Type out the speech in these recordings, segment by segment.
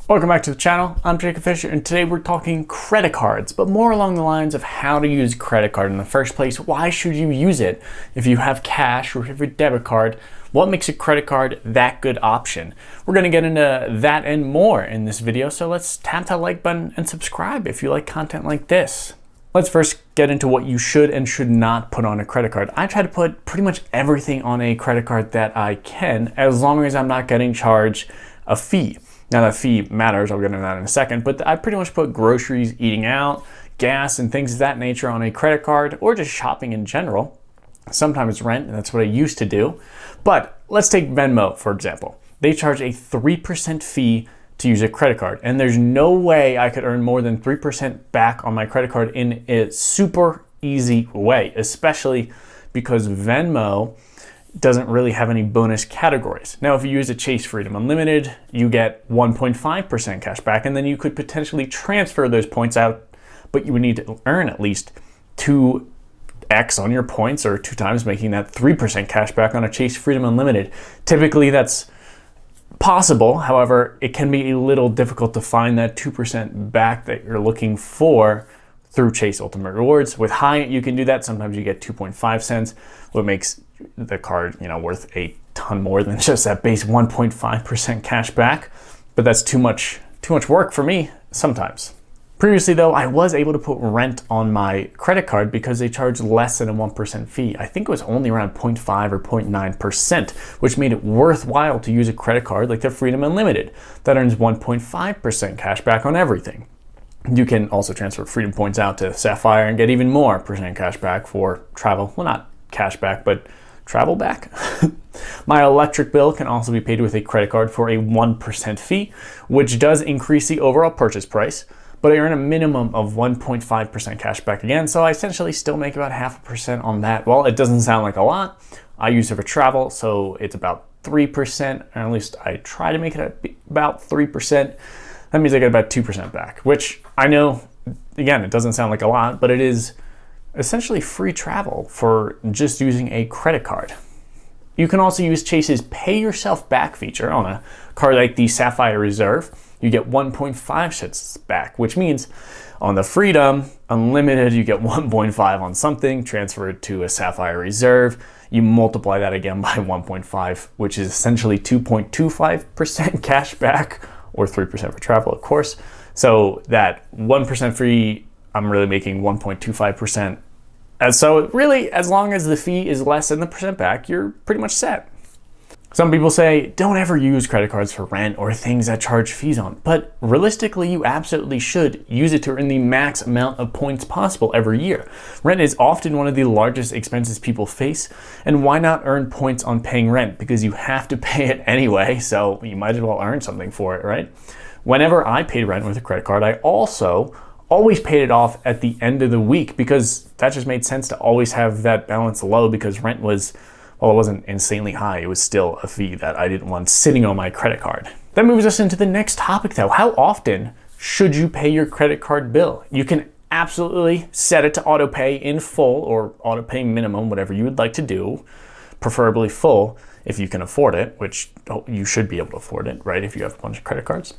Welcome back to the channel. I'm Jacob Fisher, and today we're talking credit cards, but more along the lines of how to use credit card in the first place. Why should you use it? If you have cash or if you have a debit card, what makes a credit card that good option? We're going to get into that and more in this video, so let's tap that like button and subscribe if you like content like this. Let's first get into what you should and should not put on a credit card. I try to put pretty much everything on a credit card that I can, as long as I'm not getting charged a fee. Now that fee matters, I'll get into that in a second, but I pretty much put groceries, eating out, gas, and things of that nature on a credit card, or just shopping in general. Sometimes rent, and that's what I used to do. But let's take Venmo, for example. They charge a 3% fee to use a credit card, and there's no way I could earn more than 3% back on my credit card in a super easy way, especially because Venmo doesn't really have any bonus categories. Now, if you use a Chase Freedom Unlimited, you get 1.5% cash back, and then you could potentially transfer those points out, but you would need to earn at least 2x on your points, or 2 times, making that 3% cash back on a Chase Freedom Unlimited. Typically, that's possible. However, it can be a little difficult to find that 2% back that you're looking for through Chase Ultimate Rewards. With Hyatt, you can do that. Sometimes you get 2.5 cents, what makes the card, worth a ton more than just that base 1.5% cash back. But that's too much work for me sometimes. Previously though, I was able to put rent on my credit card because they charge less than a 1% fee. I think it was only around 0.5 or 0.9%, which made it worthwhile to use a credit card like the Freedom Unlimited that earns 1.5% cash back on everything. You can also transfer Freedom points out to Sapphire and get even more percent cash back for travel. Well, not cash back, but travel back. My electric bill can also be paid with a credit card for a 1% fee, which does increase the overall purchase price, but I earn a minimum of 1.5% cash back again, so I essentially still make about 0.5% on that. Well, it doesn't sound like a lot. I use it for travel, so it's about 3%, or at least I try to make it about 3%. That means I get about 2% back, which I know, again, it doesn't sound like a lot, but it is essentially free travel for just using a credit card. You can also use Chase's Pay Yourself Back feature on a card like the Sapphire Reserve. You get 1.5 cents back, which means on the Freedom Unlimited, you get 1.5 on something, transfer it to a Sapphire Reserve. You multiply that again by 1.5, which is essentially 2.25% cash back, or 3% for travel, of course. So that 1% free, I'm really making 1.25%. And so really, as long as the fee is less than the percent back, you're pretty much set. Some people say, don't ever use credit cards for rent or things that charge fees on. But realistically, you absolutely should use it to earn the max amount of points possible every year. Rent is often one of the largest expenses people face. And why not earn points on paying rent? Because you have to pay it anyway, so you might as well earn something for it, right? Whenever I paid rent with a credit card, I also always paid it off at the end of the week, because that just made sense to always have that balance low, because rent was, well, it wasn't insanely high. It was still a fee that I didn't want sitting on my credit card. That moves us into the next topic though. How often should you pay your credit card bill? You can absolutely set it to auto pay in full, or auto pay minimum, whatever you would like to do, preferably full if you can afford it, which you should be able to afford it, right? If you have a bunch of credit cards.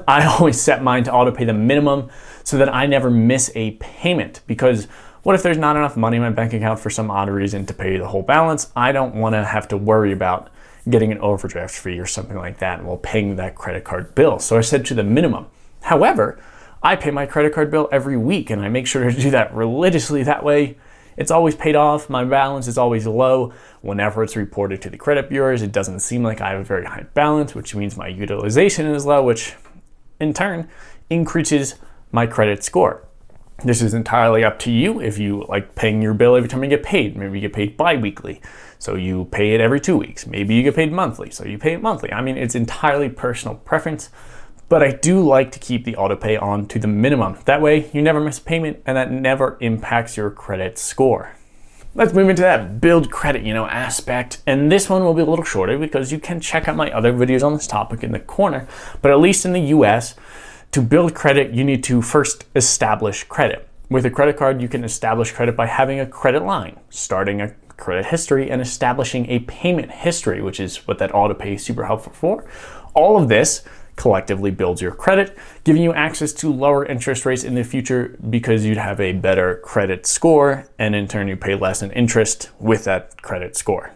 I always set mine to auto pay the minimum so that I never miss a payment, because what if there's not enough money in my bank account for some odd reason to pay the whole balance? I don't want to have to worry about getting an overdraft fee or something like that while paying that credit card bill. So I set to the minimum. However, I pay my credit card bill every week, and I make sure to do that religiously. That way, it's always paid off. My balance is always low. Whenever it's reported to the credit bureaus, it doesn't seem like I have a very high balance, which means my utilization is low, which in turn increases my credit score. This is entirely up to you. If you like paying your bill every time you get paid, maybe you get paid bi-weekly, so you pay it every 2 weeks. Maybe you get paid monthly, so you pay it monthly. I mean, it's entirely personal preference, but I do like to keep the auto pay on to the minimum. That way you never miss a payment, and that never impacts your credit score. Let's move into that build credit, aspect. And this one will be a little shorter because you can check out my other videos on this topic in the corner. But at least in the US, to build credit, you need to first establish credit. With a credit card, you can establish credit by having a credit line, starting a credit history, and establishing a payment history, which is what that auto pay is super helpful for. All of this collectively builds your credit, giving you access to lower interest rates in the future because you'd have a better credit score, and in turn you pay less in interest with that credit score.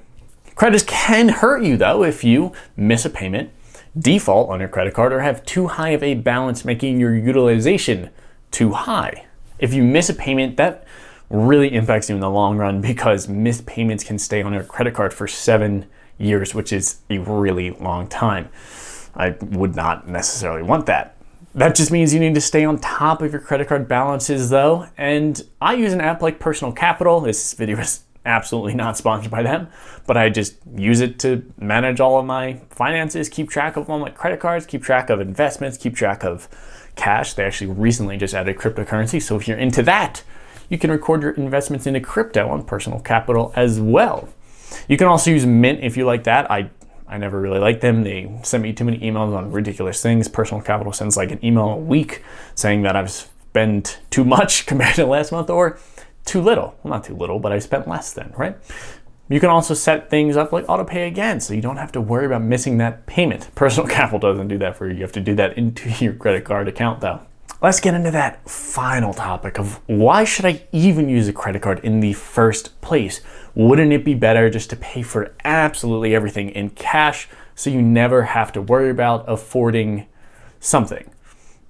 Credits can hurt you though if you miss a payment, default on your credit card, or have too high of a balance making your utilization too high. If you miss a payment, that really impacts you in the long run because missed payments can stay on your credit card for 7 years, which is a really long time. I would not necessarily want that. That just means you need to stay on top of your credit card balances though, and I use an app like Personal Capital. This video is absolutely not sponsored by them, but I just use it to manage all of my finances, keep track of all my credit cards, keep track of investments, keep track of cash. They actually recently just added cryptocurrency, so if you're into that, you can record your investments into crypto on Personal Capital as well. You can also use Mint if you like that. I never really liked them. They sent me too many emails on ridiculous things. Personal Capital sends like an email a week saying that I've spent too much compared to last month, or too little. Well, not too little, but I spent less then, right? You can also set things up like auto pay again, so you don't have to worry about missing that payment. Personal Capital doesn't do that for you. You have to do that into your credit card account though. Let's get into that final topic of why should I even use a credit card in the first place? Wouldn't it be better just to pay for absolutely everything in cash so you never have to worry about affording something?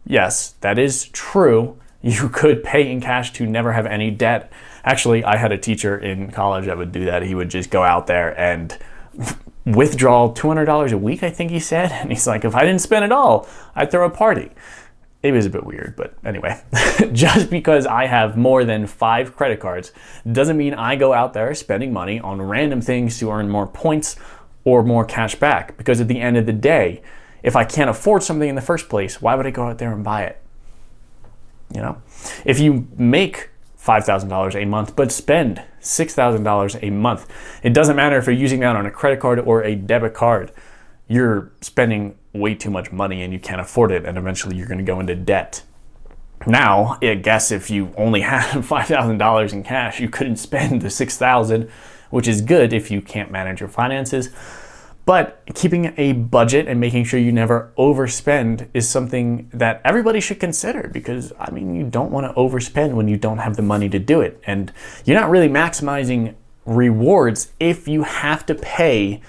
Yes, that is true. You could pay in cash to never have any debt. Actually, I had a teacher in college that would do that. He would just go out there and withdraw $200 a week, I think he said. And he's like, if I didn't spend it all, I'd throw a party. It was a bit weird, but anyway, just because I have more than 5 credit cards doesn't mean I go out there spending money on random things to earn more points or more cash back. Because at the end of the day, if I can't afford something in the first place, why would I go out there and buy it? You know, if you make $5,000 a month but spend $6,000 a month, it doesn't matter if you're using that on a credit card or a debit card. You're spending way too much money and you can't afford it, and eventually you're going to go into debt. Now, I guess if you only had $5,000 in cash, you couldn't spend the $6,000, which is good if you can't manage your finances. But keeping a budget and making sure you never overspend is something that everybody should consider, because I mean, you don't want to overspend when you don't have the money to do it. And you're not really maximizing rewards if you have to pay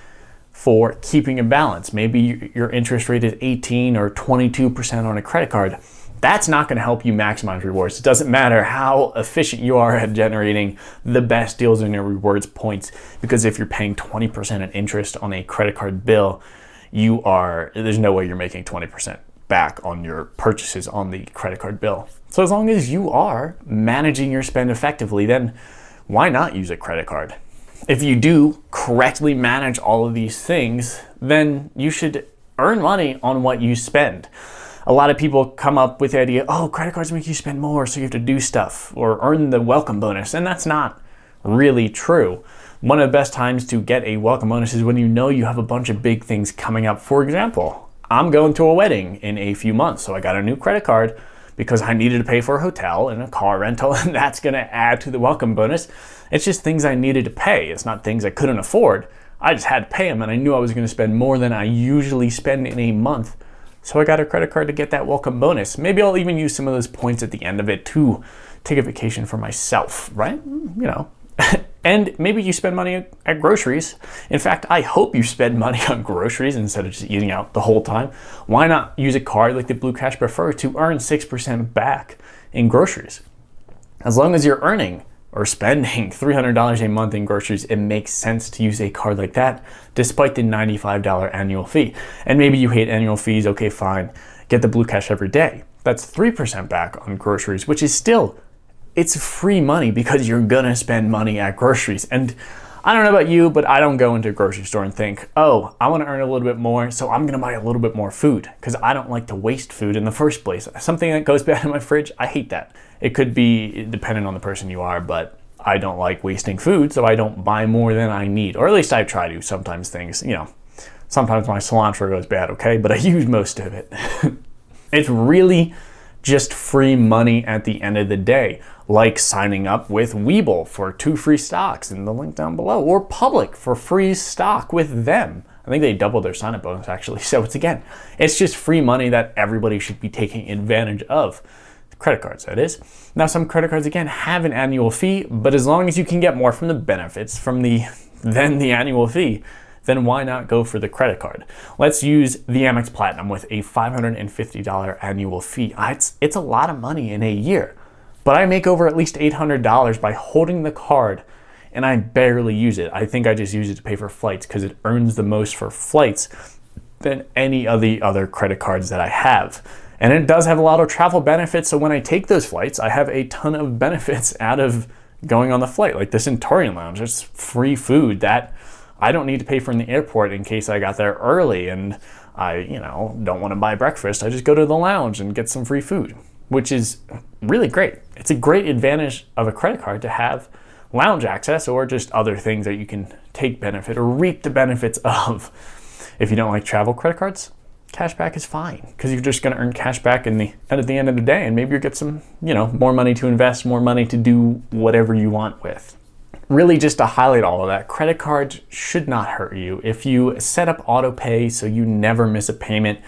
for keeping a balance. Maybe your interest rate is 18 or 22% on a credit card. That's not going to help you maximize rewards. It doesn't matter how efficient you are at generating the best deals in your rewards points, because if you're paying 20% in interest on a credit card bill, there's no way you're making 20% back on your purchases on the credit card bill. So as long as you are managing your spend effectively, then why not use a credit card? If you do correctly manage all of these things, then you should earn money on what you spend. A lot of people come up with the idea, oh, credit cards make you spend more, so you have to do stuff or earn the welcome bonus. And that's not really true. One of the best times to get a welcome bonus is when you know you have a bunch of big things coming up. For example, I'm going to a wedding in a few months, so I got a new credit card because I needed to pay for a hotel and a car rental, and that's going to add to the welcome bonus. It's just things I needed to pay. It's not things I couldn't afford. I just had to pay them, and I knew I was going to spend more than I usually spend in a month. So I got a credit card to get that welcome bonus. Maybe I'll even use some of those points at the end of it to take a vacation for myself, right? You know. And maybe you spend money at groceries. In fact, I hope you spend money on groceries instead of just eating out the whole time. Why not use a card like the Blue Cash Preferred to earn 6% back in groceries? As long as you're earning or spending $300 a month in groceries, it makes sense to use a card like that despite the $95 annual fee. And maybe you hate annual fees, okay, fine. Get the Blue Cash every day. That's 3% back on groceries, which is still, it's free money because you're gonna spend money at groceries. And I don't know about you, but I don't go into a grocery store and think, oh, I wanna earn a little bit more, so I'm gonna buy a little bit more food, because I don't like to waste food in the first place. Something that goes bad in my fridge, I hate that. It could be dependent on the person you are, but I don't like wasting food, so I don't buy more than I need. Or at least I try to. Sometimes things, sometimes my cilantro goes bad, okay? But I use most of it. It's really just free money at the end of the day, like signing up with Webull for 2 free stocks in the link down below, or Public for free stock with them. I think they doubled their sign-up bonus actually. So it's just free money that everybody should be taking advantage of. Credit cards, that is. Now, some credit cards, again, have an annual fee, but as long as you can get more from the benefits than the annual fee, then why not go for the credit card? Let's use the Amex Platinum with a $550 annual fee. It's a lot of money in a year, but I make over at least $800 by holding the card, and I barely use it. I think I just use it to pay for flights because it earns the most for flights than any of the other credit cards that I have. And it does have a lot of travel benefits, so when I take those flights, I have a ton of benefits out of going on the flight. Like the Centurion Lounge, it's free food that I don't need to pay for in the airport in case I got there early and I, don't want to buy breakfast. I just go to the lounge and get some free food, which is really great. It's a great advantage of a credit card to have lounge access or just other things that you can take benefit or reap the benefits of. If you don't like travel credit cards, cashback is fine because you're just going to earn cash back at the end of the day, and maybe you get some, more money to invest, more money to do whatever you want with. Really, just to highlight all of that, credit cards should not hurt you. If you set up auto pay so you never miss a payment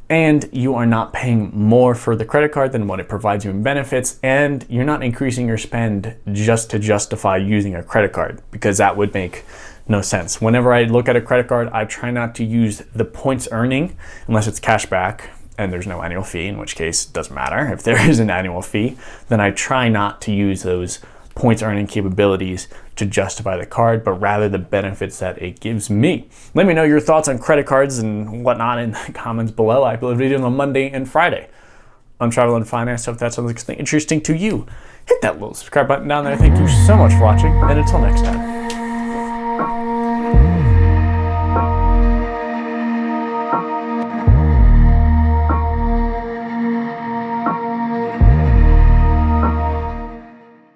and you are not paying more for the credit card than what it provides you in benefits, and you're not increasing your spend just to justify using a credit card, because that would make no sense. Whenever I look at a credit card, I try not to use the points earning unless it's cash back and there's no annual fee, in which case it doesn't matter. If there is an annual fee, then I try not to use those points earning capabilities to justify the card, but rather the benefits that it gives me. Let me know your thoughts on credit cards and whatnot in the comments below. I upload videos on Monday and Friday on travel and finance, so if that sounds like something interesting to you, hit that little subscribe button down there. Thank you so much for watching, and until next time.